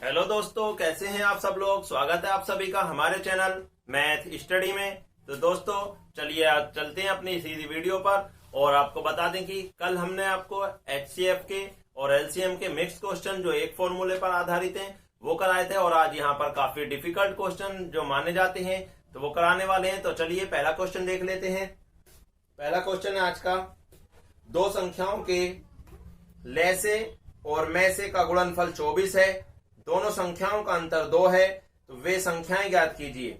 Hello दोस्तों, कैसे हैं आप सब लोग। स्वागत है आप सभी का हमारे चैनल मैथ स्टडी में। तो दोस्तों चलिए आज चलते हैं अपनी सीधी वीडियो पर और आपको बता दें कि कल हमने आपको एचसीएफ के और एलसीएम के मिक्स क्वेश्चन जो एक फॉर्मूले पर आधारित हैं वो कराए थे और आज यहाँ पर काफी डिफिकल्ट क्वेश्चन जो माने जाते हैं तो वो कराने वाले हैं। तो चलिए पहला क्वेश्चन देख लेते हैं। पहला क्वेश्चन है आज का, दो संख्याओं के ले से और में से का गुणनफल 24 है, दोनों संख्याओं का अंतर 2 है, तो वे संख्याएं ज्ञात कीजिए।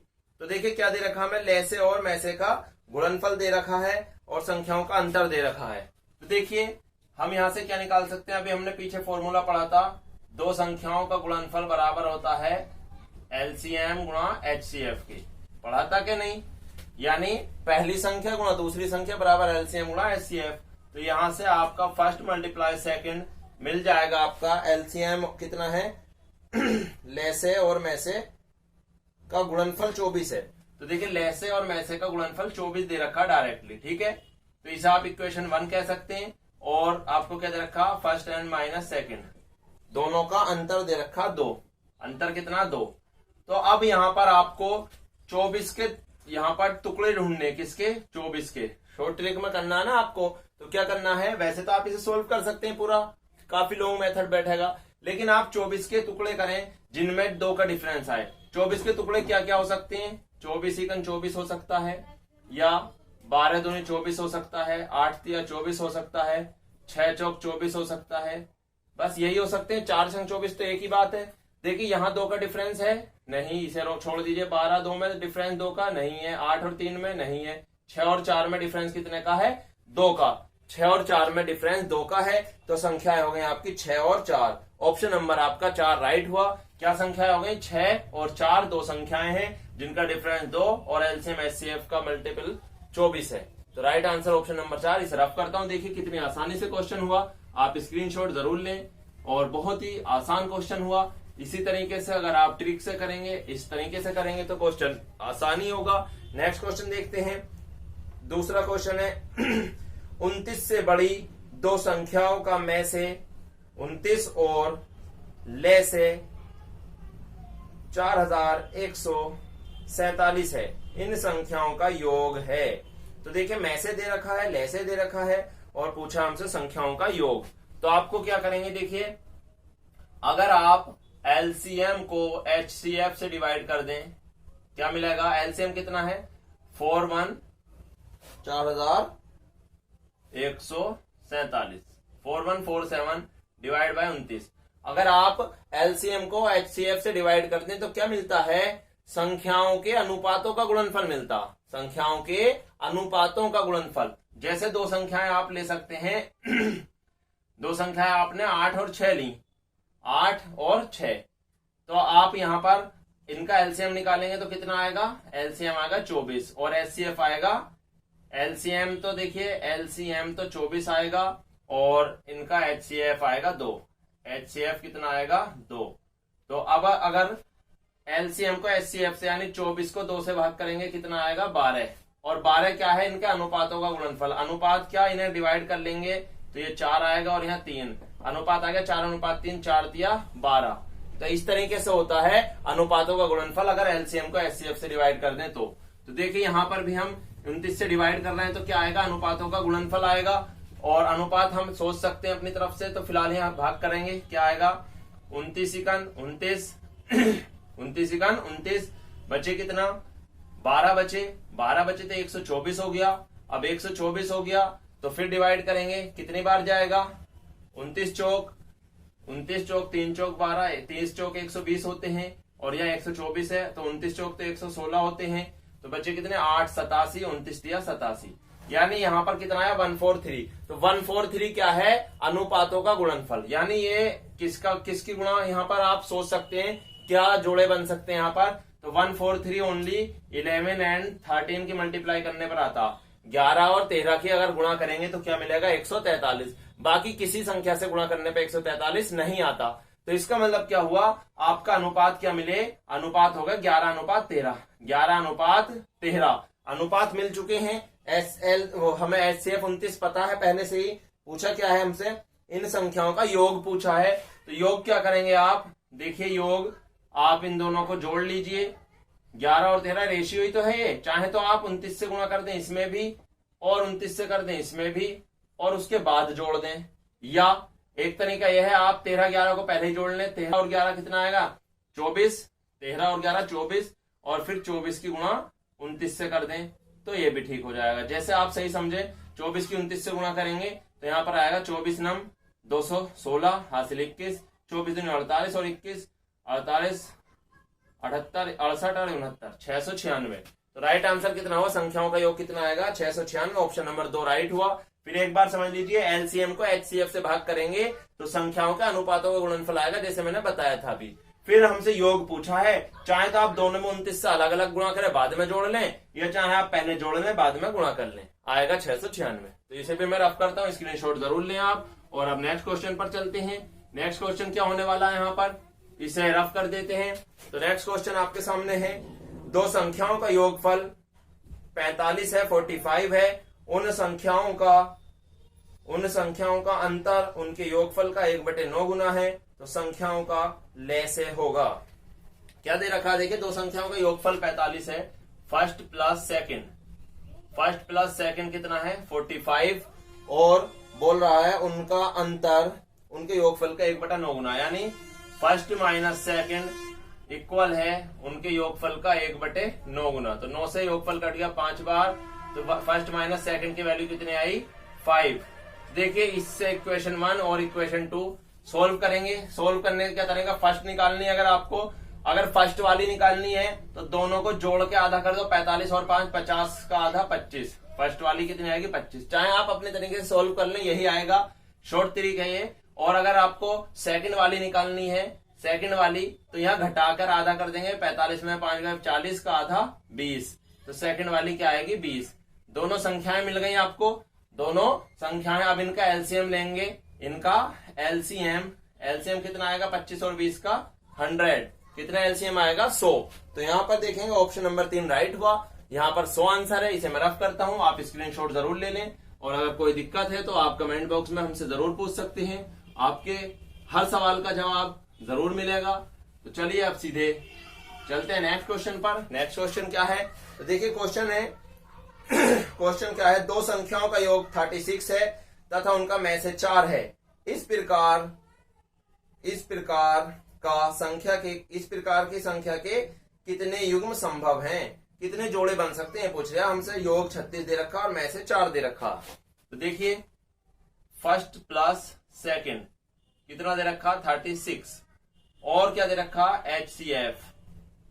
तो देखिए क्या दे रखा है, ले से और में से का गुणनफल दे रखा है और संख्याओं का अंतर दे रखा है। तो देखिए हम यहां से क्या निकाल सकते हैं, अभी हमने पीछे फॉर्मूला पढ़ा था, दो संख्याओं का गुणनफल बराबर होता है एलसीएम गुणा एचसीएफ के। पढ़ा था कि नहीं, यानी पहली संख्या गुणा दूसरी संख्या बराबर एलसीएम गुणा एचसीएफ। तो यहां से आपका फर्स्ट मल्टीप्लाई सेकंड मिल जाएगा। आपका एलसीएम कितना है, ले से और में से का गुणनफल 24 है। तो देखिए ले से और में से का गुणनफल 24 दे रखा डायरेक्टली, ठीक है। तो इसे आप इक्वेशन 1 कह सकते हैं। और आपको क्या दे रखा, फर्स्ट एंड माइनस सेकंड, दोनों का अंतर दे रखा 2। अंतर कितना, 2। तो अब यहां पर आपको 24 के यहां पर टुकड़े ढूंढने, किसके, 24 के। शॉर्ट ट्रिक में करना है ना आपको, तो क्या करना है, वैसे तो आप इसे सोल्व कर सकते हैं पूरा, काफी लॉन्ग मेथड बैठेगा, लेकिन आप 24 के टुकड़े करें जिनमें 2 का डिफरेंस आए। 24 के टुकड़े क्या क्या हो सकते हैं, 24 इकन 24 हो सकता है, या 12 दूनी 24 हो सकता है, 8 तिया 24 हो सकता है, 6 चौक 24 हो सकता है, बस यही हो सकते हैं। 4 संग 24 तो एक ही बात है। देखिए यहाँ 2 का डिफरेंस है, नहीं, इसे छोड़ दीजिए। 12 2 में डिफरेंस 2 का नहीं है, 8 और 3 में नहीं है, 6 और 4 में डिफरेंस कितने का है, 2 का। 6 और 4 में डिफरेंस 2 का है, तो संख्याएं हो गई आपकी 6 और 4। ऑप्शन नंबर आपका 4 राइट हुआ। क्या संख्याएं हो गई, 6 और 4, 2 संख्याएं हैं जिनका डिफरेंस 2 और एलसीएम एचसीएफ का मल्टीपल 24 है। तो राइट आंसर ऑप्शन नंबर 4। इसे रफ करता हूं, देखिए कितनी आसानी से क्वेश्चन हुआ, आप स्क्रीनशॉट जरूर लें और बहुत ही आसान क्वेश्चन हुआ। इसी तरीके से अगर आप ट्रिक से करेंगे, इस तरीके से करेंगे तो क्वेश्चन आसानी होगा। नेक्स्ट क्वेश्चन देखते हैं। दूसरा क्वेश्चन है 29 से बड़ी दो संख्याओं का में से 29 और ले से 4147 है, इन संख्याओं का योग है। तो देखिए में से दे रखा है, ले से दे रखा है और पूछा हमसे संख्याओं का योग। तो आपको क्या करेंगे, देखिए अगर आप एलसीएम को एचसीएफ से डिवाइड कर दें, क्या मिलेगा, एलसीएम कितना है, 4147 4147 डिवाइड बाय 29। अगर आप एलसीएम को एचसीएफ से डिवाइड कर दें तो क्या मिलता है, संख्याओं के अनुपातों का गुणनफल मिलता, संख्याओं के अनुपातों का गुणनफल। जैसे दो संख्याएं आप ले सकते हैं दो संख्याएं आपने 8 और 6 ली, 8 और 6, तो आप यहां पर इनका एलसीएम निकालेंगे तो कितना आएगा, एलसीएम आएगा 24 और एचसीएफ आएगा, एलसीएम तो देखिए एलसीएम तो 24 आएगा और इनका एचसीएफ आएगा 2। एचसीएफ कितना आएगा, 2। तो अब अगर एलसीएम को एचसीएफ से यानी 24 को 2 से भाग करेंगे कितना आएगा, 12। और 12 क्या है, इनके अनुपातों का गुणनफल। अनुपात क्या, इन्हें डिवाइड कर लेंगे तो ये 4 आएगा और यहाँ 3, अनुपात आ गया 4:3, 4 दिया 12। तो इस तरीके से होता है अनुपातों का गुणनफल अगर एलसीएम को एचसीएफ से डिवाइड कर दें तो। देखिए यहां पर भी हम 29 से डिवाइड कर रहे हैं तो क्या आएगा, अनुपातों का गुणनफल आएगा। और अनुपात हम सोच सकते हैं अपनी तरफ से, तो फिलहाल यहाँ भाग करेंगे, क्या आएगा, 29 इकन 29 29 इकन 29, बचे कितना, 12 बचे, 12 बचे तो 124 हो गया। अब 124 हो गया तो फिर डिवाइड करेंगे, कितनी बार जाएगा, 29 चौक 3 चौक 12, 30 चौक 120 होते हैं और यहाँ 124 है तो 29 चौक तो 116 होते हैं। तो बच्चे कितने, 8 87, 29 दिया 87, यानी यहाँ पर कितना है, 143। तो 143 क्या है, अनुपातों का गुणनफल। यानी ये किसकी गुणा, यहाँ पर आप सोच सकते हैं क्या जोड़े बन सकते हैं यहाँ पर। तो 143 ओनली 11 एंड 13 की मल्टीप्लाई करने पर आता, 11 और 13 की अगर गुणा करेंगे तो क्या मिलेगा, 143। बाकी किसी संख्या से गुणा करने पे 143 नहीं आता। तो इसका मतलब क्या हुआ, आपका अनुपात क्या मिले, अनुपात होगा 11:13, 11:13 अनुपात मिल चुके हैं। हमें एचसीएफ 29 पता है पहले से ही, पूछा क्या है हमसे, इन संख्याओं का योग पूछा है। तो योग क्या करेंगे आप, देखिए योग आप इन दोनों को जोड़ लीजिए, 11 और 13 रेशियो ही तो है ये। चाहे तो आप 29 से गुणा कर दें इसमें भी और 29 से कर दें इसमें भी और उसके बाद जोड़ दें, या एक तरीका यह है आप 13 11 को पहले ही जोड़ लें। 13 और 11 कितना आएगा 24, 13 और 11 24 और फिर 24 की गुणा 29 से कर दें तो ये भी ठीक हो जाएगा। जैसे आप सही समझे 24 की 29 से गुणा करेंगे तो यहाँ पर आएगा 24 नम 216 हासिल 21, 24 दूनी 48 और 21 48 78 68 और 69 696। तो राइट आंसर कितना हुआ, संख्याओं का योग कितना आएगा 696। ऑप्शन नंबर 2 राइट हुआ। फिर एक बार समझ लीजिए एलसीएम को एचसीएफ से भाग करेंगे तो संख्याओं का अनुपातों का गुणनफल आएगा, जैसे मैंने बताया था अभी। फिर हमसे योग पूछा है, चाहे तो आप दोनों में 29 से अलग अलग गुणा करें बाद में जोड़ लें, या चाहे आप पहले जोड़ लें बाद में गुणा कर लें, आएगा 696। तो इसे भी मैं रफ करता हूँ, स्क्रीनशॉट जरूर लें आप। और अब नेक्स्ट क्वेश्चन पर चलते हैं। नेक्स्ट क्वेश्चन क्या होने वाला है, यहाँ पर इसे रफ कर देते हैं। तो नेक्स्ट क्वेश्चन आपके सामने है, दो संख्याओं का योगफल 45 है 45 है, उन संख्याओं का अंतर उनके योगफल का 1/9 गुना है, तो संख्याओं का लय से होगा। क्या दे रखा है, देखिए दो संख्याओं का योगफल 45 है, फर्स्ट प्लस सेकंड कितना है 45, और बोल रहा है उनका अंतर उनके योगफल का 1/9 गुना, यानी फर्स्ट माइनस सेकंड इक्वल है उनके योगफल का 1/9 गुना। तो 9 से योगफल कट गया 5 बार, तो फर्स्ट माइनस सेकंड की वैल्यू कितनी आई 5। देखिए इससे इक्वेशन 1 और इक्वेशन 2 सोल्व करेंगे। सोल्व करने का क्या तरीका, फर्स्ट निकालनी है अगर फर्स्ट वाली निकालनी है तो दोनों को जोड़ के आधा कर दो, 45 और 5 50 का आधा 25, फर्स्ट वाली कितनी आएगी 25। चाहे आप अपने तरीके से सोल्व कर लें, यही आएगा, शॉर्ट तरीका है ये। और अगर आपको सेकंड वाली निकालनी है, सेकंड वाली, तो यहाँ घटाकर आधा कर देंगे, 45 में 5 गए 40 का आधा 20, तो सेकंड वाली क्या आएगी 20। दोनों संख्याएं मिल गई आपको, दोनों संख्याएं। अब इनका एलसीएम लेंगे, इनका एलसीएम कितना आएगा 25 और 20 का 100, कितना एलसीएम आएगा 100। तो यहाँ पर देखेंगे ऑप्शन नंबर 3 राइट हुआ। यहाँ पर 100 आंसर है, इसे मैं रफ करता हूँ, आप स्क्रीनशॉट जरूर ले लें। और अगर कोई दिक्कत है तो आप कमेंट बॉक्स में हमसे जरूर पूछ सकते हैं, आपके हर सवाल का जवाब जरूर मिलेगा। तो चलिए अब सीधे चलते हैं नेक्स्ट क्वेश्चन पर। नेक्स्ट क्वेश्चन क्या है, तो देखिए क्वेश्चन क्या है, दो संख्याओं का योग 36 है तथा उनका में से 4 है। इस प्रकार की संख्या के कितने युग्म संभव हैं, कितने जोड़े बन सकते हैं पूछ रहा हमसे। योग 36 दे रखा और में से 4 दे रखा। तो देखिए फर्स्ट प्लस सेकंड कितना दे रखा 36, और क्या दे रखा HCF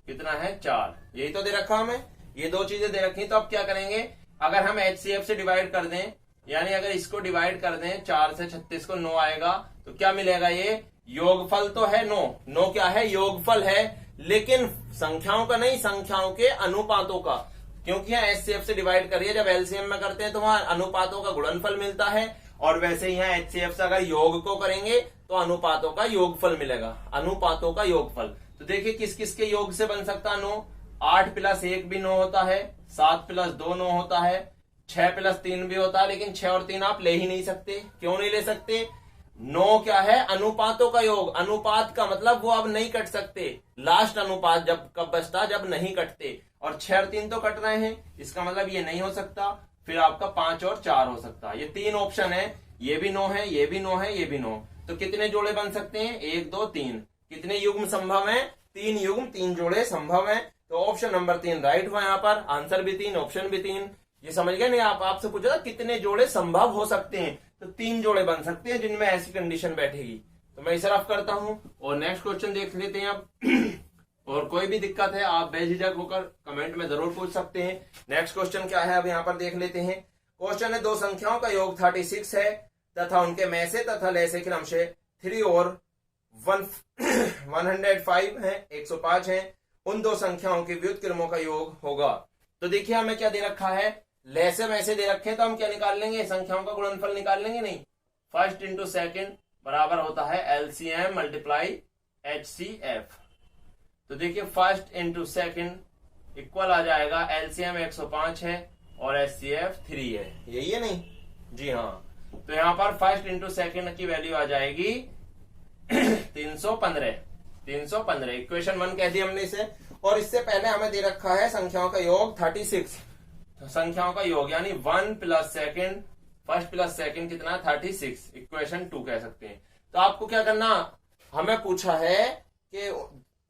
कितना है 4, यही तो दे रखा हमें, ये दो चीजें दे रखी। तो अब क्या करेंगे, अगर हम HCF से डिवाइड कर दें, यानी अगर इसको डिवाइड कर दें 4 से 36 को 9 आएगा, तो क्या मिलेगा, ये योगफल तो है 9 क्या है योगफल है, लेकिन संख्याओं का नहीं, संख्याओं के अनुपातों का, क्योंकि यहाँ HCF से डिवाइड करिए, जब एलसीएम में करते हैं तो वहां अनुपातों का गुणनफल मिलता है, और वैसे ही यहाँ HCF से अगर योग को करेंगे तो अनुपातों का योगफल मिलेगा, अनुपातों का योगफल। तो देखिए किस किस के योग से बन सकता है 9, 8 + 1 भी 9 होता है, 7 + 2 9 होता है, 6 + 3 भी होता है, लेकिन 6 और 3 आप ले ही नहीं सकते। क्यों नहीं ले सकते, 9 क्या है अनुपातों का योग, अनुपात का मतलब वो अब नहीं कट सकते, लास्ट अनुपात जब कब बचता जब नहीं कटते, और 6 और 3 तो कट रहे हैं, इसका मतलब ये नहीं हो सकता। फिर आपका 5 और 4 हो सकता है, ये 3 ऑप्शन है, ये भी 9 है, ये भी 9 है, ये भी 9। तो कितने जोड़े बन सकते हैं 1 2 3, कितने युग्म संभव है 3 युग्म, 3 जोड़े संभव है। तो ऑप्शन नंबर 3 राइट हुआ, यहाँ पर आंसर भी 3, ऑप्शन भी 3। ये समझ गए नहीं, आपसे पूछा था कितने जोड़े संभव हो सकते हैं, तो 3 जोड़े बन सकते हैं जिनमें ऐसी कंडीशन बैठेगी। तो मैं इसे रफ करता हूं और नेक्स्ट क्वेश्चन देख लेते हैं अब। और कोई भी दिक्कत है आप बेझिझक होकर कमेंट में जरूर पूछ सकते हैं। नेक्स्ट क्वेश्चन क्या है अब यहाँ पर देख लेते हैं। क्वेश्चन है, दो संख्याओं का योग 36 है तथा उनके में से तथा लय से क्रम से 3 और 105 है, 105 है, उन दो संख्याओं के व्युत्क्रमों का योग होगा। तो देखिए हमें क्या दे रखा है, लय से में से दे रखे, तो हम क्या निकाल लेंगे, संख्याओं का गुणनफल निकाल लेंगे। नहीं, फर्स्ट इंटू सेकंड बराबर होता है एलसीएम मल्टीप्लाई HCF। तो देखिए फर्स्ट इंटू सेकंड इक्वल आ जाएगा, एलसीएम 105 है और HCF 3 है, यही है नहीं जी हाँ। तो यहाँ पर फर्स्ट इंटू सेकंड की वैल्यू आ जाएगी 315, 315 इक्वेशन 1 कह दी हमने इसे। और इससे पहले हमें दे रखा है संख्याओं का योग 36, तो संख्याओं का योग यानी 1 plus second, first plus second कितना है 36, इक्वेशन 2 कह सकते हैं। तो आपको क्या करना, हमें पूछा है कि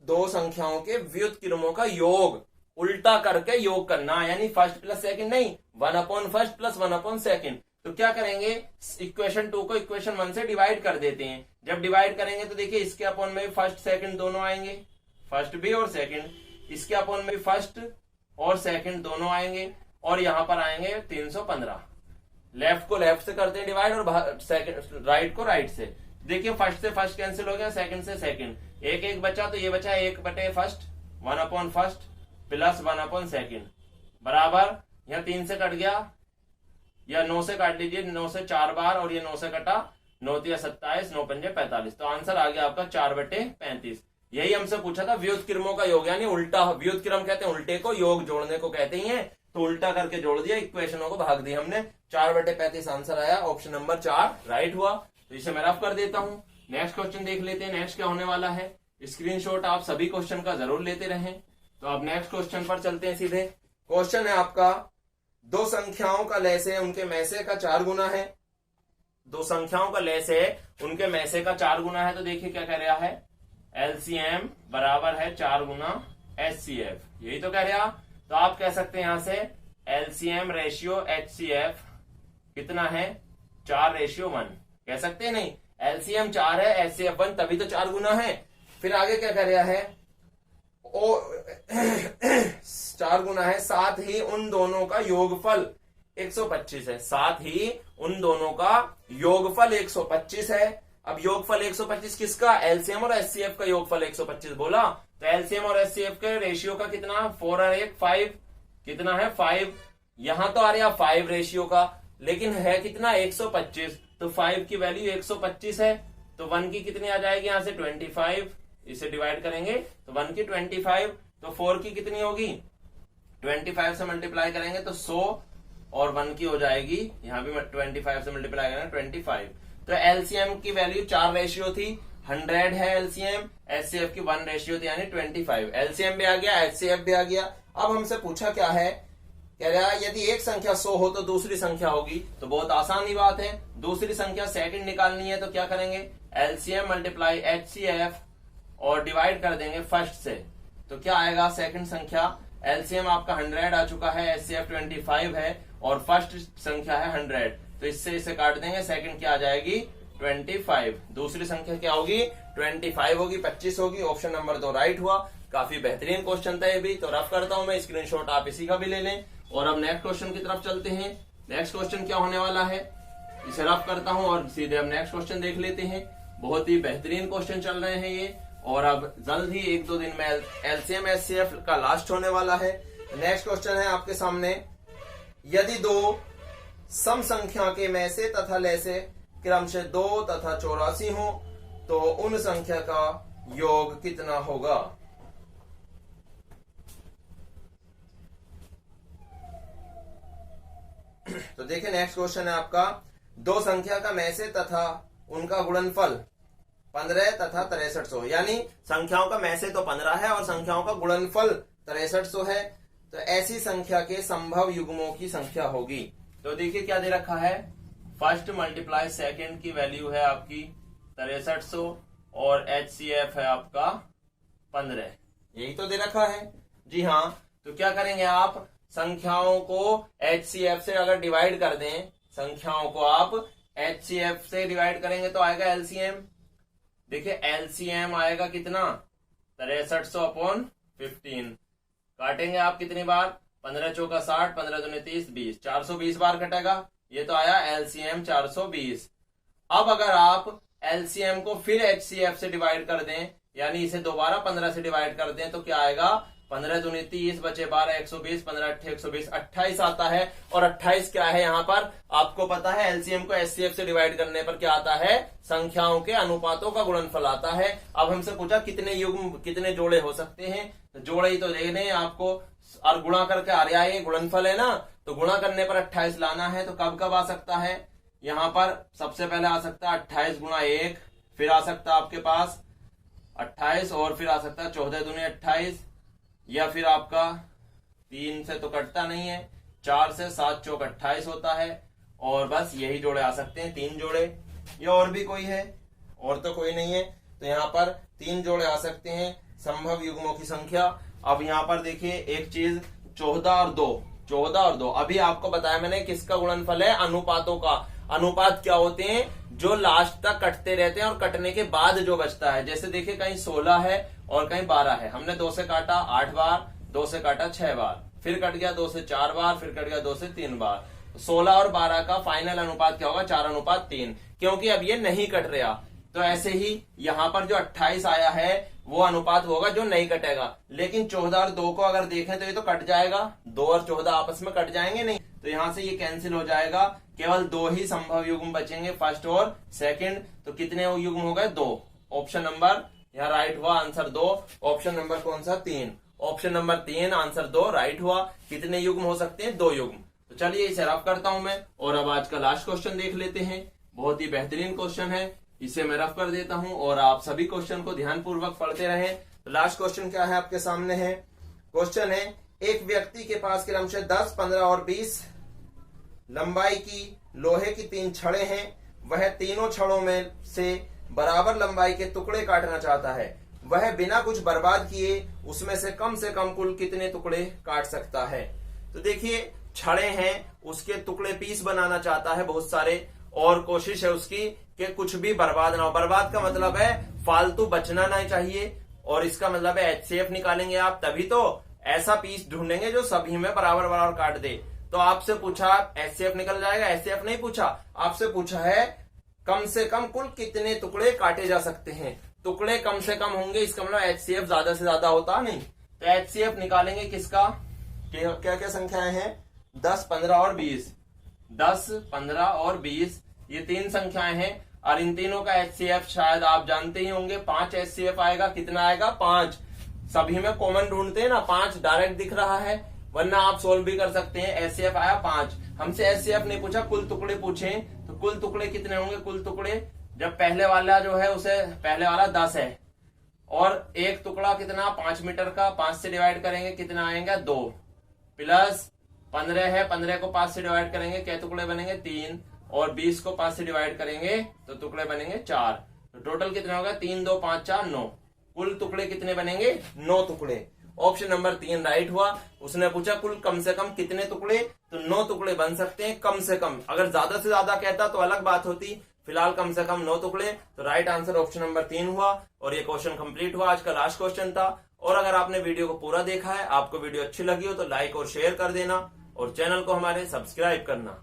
दो संख्याओं के व्युत्क्रमों का योग उल्टा करके योग करना, यानी फर्स्ट प्लस सेकेंड नहीं, 1 upon first plus 1 upon second. तो क्या करेंगे, इक्वेशन 2 को इक्वेशन 1 से डिवाइड कर देते हैं। जब डिवाइड करेंगे तो देखिए इसके अपॉन में भी फर्स्ट सेकंड दोनों आएंगे, फर्स्ट भी और सेकंड, इसके अपॉन में भी फर्स्ट और सेकंड दोनों आएंगे, और यहां पर आएंगे 315। लेफ्ट को लेफ्ट से करते हैं डिवाइड और सेकंड राइट को राइट से। देखिए फर्स्ट से फर्स्ट कैंसिल हो गया, सेकंड से सेकंड, एक एक बचा, तो ये बचा 1 बटे first, 1 upon first plus 1 upon second बराबर, यहां 3 से कट गया, या 9 से काट लीजिए, 9 से 4 बार, और ये 9 से कटा, 9 तिया 27, 9 पंजे 45। तो आंसर आ गया आपका 4/35। यही हमसे पूछा था व्युत्क्रमों का योग, यानी उल्टा, व्युत्क्रम कहते हैं उल्टे को, योग जोड़ने को कहते ही हैं, तो उल्टा करके जोड़ दिया, इक्वेशनों को भाग दिया हमने, 4/35 आंसर आया, ऑप्शन नंबर 4 राइट हुआ। तो इसे मैं रफ कर देता हूं। नेक्स्ट क्वेश्चन देख लेते हैं, नेक्स्ट क्या होने वाला है। स्क्रीनशॉट आप सभी क्वेश्चन का जरूर लेते रहें। तो अब नेक्स्ट क्वेश्चन पर चलते हैं सीधे। क्वेश्चन है आपका, दो संख्याओं का लैसे उनके मैसे का 4 गुना है। दो संख्याओं का लैसे उनके मैसे का 4 गुना है। तो देखिए क्या कह रहा है, एलसीएम बराबर है 4 गुना एचसीएफ, यही तो कह रहा। तो आप कह सकते हैं यहां से एलसीएम रेशियो एचसीएफ कितना है, 4:1 कह सकते हैं, नहीं एलसीएम 4 है, एचसीएफ 1, तभी तो 4 गुना है। फिर आगे क्या कह रहा है, 4 गुना है, साथ ही उन दोनों का योगफल 125 है, साथ ही उन दोनों का योगफल 125 है। अब योगफल 125 किसका, एलसीएम और एचसीएफ का योगफल 125 बोला, तो एलसीएम और एचसीएफ के रेशियो का कितना, 4 और 1 5, कितना है 5। यहां तो आ रहा 5 रेशियो का, लेकिन है कितना 125, तो 5 की वैल्यू 125 है, तो 1 की कितनी आ जाएगी यहां से 25, इसे डिवाइड करेंगे तो 1 की 25, तो 4 की कितनी होगी 25 से मल्टीप्लाई करेंगे तो 100, और 1 की हो जाएगी, यहां भी 25 से मल्टीप्लाई करेंगे 25। तो एलसीएम की वैल्यू 4 रेशियो थी, 100 है एलसीएम, एचसीएफ की 1 रेशियो थी यानी 25। एलसीएम भी आ गया, एचसीएफ भी आ गया। अब हमसे पूछा क्या है, कह रहा है यदि एक संख्या 100 हो तो दूसरी संख्या होगी। तो बहुत आसान ही बात है, दूसरी संख्या सेकंड निकालनी है, तो क्या करेंगे, एलसीएम मल्टीप्लाई एचसीएफ और डिवाइड कर देंगे फर्स्ट से। तो क्या आएगा, सेकंड संख्या, एलसीएम आपका 100 आ चुका है, एचसीएफ 25 है, और फर्स्ट संख्या है 100, तो इससे इसे काट देंगे, सेकंड क्या आ जाएगी 25, दूसरी संख्या क्या होगी 25 होगी, 25 होगी, ऑप्शन नंबर 2 राइट हुआ। काफी बेहतरीन क्वेश्चन था ये भी। तो रफ करता हूं मैं, स्क्रीनशॉट आप इसी का भी ले लें। और अब नेक्स्ट क्वेश्चन की तरफ चलते हैं। नेक्स्ट क्वेश्चन क्या होने वाला है, इसे रफ करता हूं और सीधे हम नेक्स्ट क्वेश्चन देख लेते हैं। बहुत ही बेहतरीन क्वेश्चन चल रहे हैं ये, और अब जल्द ही 1-2 दिन में एलसीएम एचसीएफ का लास्ट होने वाला है। नेक्स्ट क्वेश्चन है आपके सामने, यदि दो सम संख्या के मैसे तथा लैसे क्रमशः 2 तथा 84 हो तो उन संख्या का योग कितना होगा। तो देखिए नेक्स्ट क्वेश्चन है आपका, दो संख्या का मैसे तथा उनका गुणनफल 15 तथा 6300, यानी संख्याओं का मैसे तो 15 है और संख्याओं का गुणनफल 6300 है, तो ऐसी संख्या के संभव युग्मों की संख्या होगी। तो देखिए क्या दे रखा है, फर्स्ट मल्टीप्लाई सेकंड की वैल्यू है आपकी 6300 और एचसीएफ है आपका 15, यही तो दे रखा है। जी हाँ, तो क्या करेंगे आप, संख्याओं को एचसीएफ से अगर डिवाइड कर दें, संख्याओं को आप एचसीएफ से डिवाइड करेंगे तो आएगा एलसीएम। देखिए एलसीएम आएगा कितना 6300 अपॉन 15, काटेंगे आप कितनी बार, 15 चौका 60, 15 दूनी 30, 20, 420 बार कटेगा, ये तो आया एलसीएम 420। अब अगर आप एलसीएम को फिर एचसीएफ से डिवाइड कर दें, यानी इसे दोबारा 15 से डिवाइड कर दें, तो क्या आएगा, 15 दूनी 30 बचे 12, 120, 15 8 120, 28 आता है। और 28 क्या है यहाँ पर, आपको पता है एलसीएम को एचसीएफ से डिवाइड करने पर क्या आता है, संख्याओं के अनुपातों का गुणनफल आता है। अब हमसे पूछा कितने युग्म, कितने जोड़े हो सकते हैं, तो जोड़े ही तो देखने हैं आपको, और गुणा करके आ रहा है, ये गुणनफल है ना, तो गुणा करने पर 28 लाना है। तो कब कब आ सकता है, यहाँ पर सबसे पहले आ सकता है 28 गुणा 1, फिर आ सकता है आपके पास 28 और फिर आ सकता है 14 दूनी 28, या फिर आपका 3 से तो कटता नहीं है, 4 से 7 चौक 28 होता है। और बस यही जोड़े आ सकते हैं, 3 जोड़े। या और भी कोई है? और तो कोई नहीं है, तो यहाँ पर 3 जोड़े आ सकते हैं संभव युग्मों की संख्या। अब यहाँ पर देखिए एक चीज, 14 और 2, 14 और 2, अभी आपको बताया मैंने किसका गुणनफल है, अनुपातों का। अनुपात क्या होते हैं? जो लास्ट तक कटते रहते हैं और कटने के बाद जो बचता है। जैसे देखिए कहीं 16 है और कहीं 12 है, हमने 2 से काटा 8 बार, 2 से काटा 6 बार, फिर कट गया 2 से 4 बार, फिर कट गया 2 से 3 बार। 16 और 12 का फाइनल अनुपात क्या होगा? 4:3, क्योंकि अब ये नहीं कट रहा। तो ऐसे ही यहाँ पर जो 28 आया है वो अनुपात होगा जो नहीं कटेगा। लेकिन 14 और 2 को अगर देखें तो ये तो कट जाएगा, 2 और 14 आपस में कट जाएंगे नहीं, तो यहाँ से ये कैंसिल हो जाएगा। केवल 2 ही संभव युग्म बचेंगे, फर्स्ट और सेकंड। तो कितने युग्म हो गए? 2। ऑप्शन नंबर यहाँ राइट हुआ, आंसर 2। ऑप्शन नंबर कौन सा? 3। ऑप्शन नंबर 3 आंसर 2 राइट हुआ। कितने युग्म हो सकते हैं? 2 युग्म। तो चलिए इसे रफ करता हूं मैं, और अब आज का लास्ट क्वेश्चन देख लेते हैं। बहुत ही बेहतरीन क्वेश्चन है, इसे मैं रफ कर देता हूं और आप सभी क्वेश्चन को ध्यानपूर्वक पढ़ते रहें। तो लास्ट क्वेश्चन क्या है आपके सामने है? क्वेश्चन है, एक व्यक्ति के पास क्रमशः 10, 15 और 20 लंबाई की लोहे की 3 छड़ें हैं। वह तीनों छड़ों में से बराबर लंबाई के टुकड़े काटना चाहता है। वह बिना कुछ बर्बाद किए उसमें से कम कुल कितने टुकड़े काट सकता है? तो देखिए छड़े हैं, उसके टुकड़े पीस बनाना चाहता है बहुत सारे, और कोशिश है उसकी कि कुछ भी बर्बाद ना हो। बर्बाद का मतलब है फालतू बचना नहीं चाहिए, और इसका मतलब है HCF निकालेंगे आप, तभी तो ऐसा पीस ढूंढेंगे जो सभी में बराबर बराबर काट दे। तो आपसे पूछा HCF निकल जाएगा? HCF नहीं पूछा, आपसे पूछा है कम से कम कुल कितने टुकड़े काटे जा सकते हैं। टुकड़े कम से कम होंगे, इसका मतलब HCF ज्यादा से ज्यादा होता नहीं। तो HCF निकालेंगे किसका? क्या क्या संख्याएं हैं? 10, 15 और 20। 10, 15 और 20 ये 3 संख्याएं हैं, और इन तीनों का HCF शायद आप जानते ही होंगे। 5 HCF आएगा। कितना आएगा? 5। सभी में कॉमन ढूंढते हैं ना, 5 डायरेक्ट दिख रहा है, वरना आप सोल्व भी कर सकते हैं। HCF आया 5। हमसे HCF नहीं पूछा, कुल टुकड़े पूछे। तो कुल टुकड़े कितने होंगे? कुल टुकड़े, जब पहले वाला जो है उसे, पहले वाला 10 है, और एक टुकड़ा कितना? 5 मीटर का, 5 से डिवाइड करेंगे कितना आएगा? 2, प्लस 15 है, 15 को 5 से डिवाइड करेंगे, क्या टुकड़े बनेंगे? 3, और 20 को 5 से डिवाइड करेंगे तो टुकड़े बनेंगे 4। तो टोटल कितना होगा? 3, 2, 5, 4, 9। कुल टुकड़े कितने बनेंगे? 9 टुकड़े। ऑप्शन नंबर 3 राइट हुआ। उसने पूछा कुल कम से कम कितने टुकड़े, तो 9 टुकड़े बन सकते हैं कम से कम। अगर ज्यादा से ज्यादा कहता तो अलग बात होती, फिलहाल कम से कम 9 टुकड़े। तो राइट आंसर ऑप्शन नंबर 3 हुआ, और ये क्वेश्चन कंप्लीट हुआ। आज का लास्ट क्वेश्चन था। और अगर आपने वीडियो को पूरा देखा है, आपको वीडियो अच्छी लगी हो तो लाइक और शेयर कर देना, और चैनल को हमारे सब्सक्राइब करना।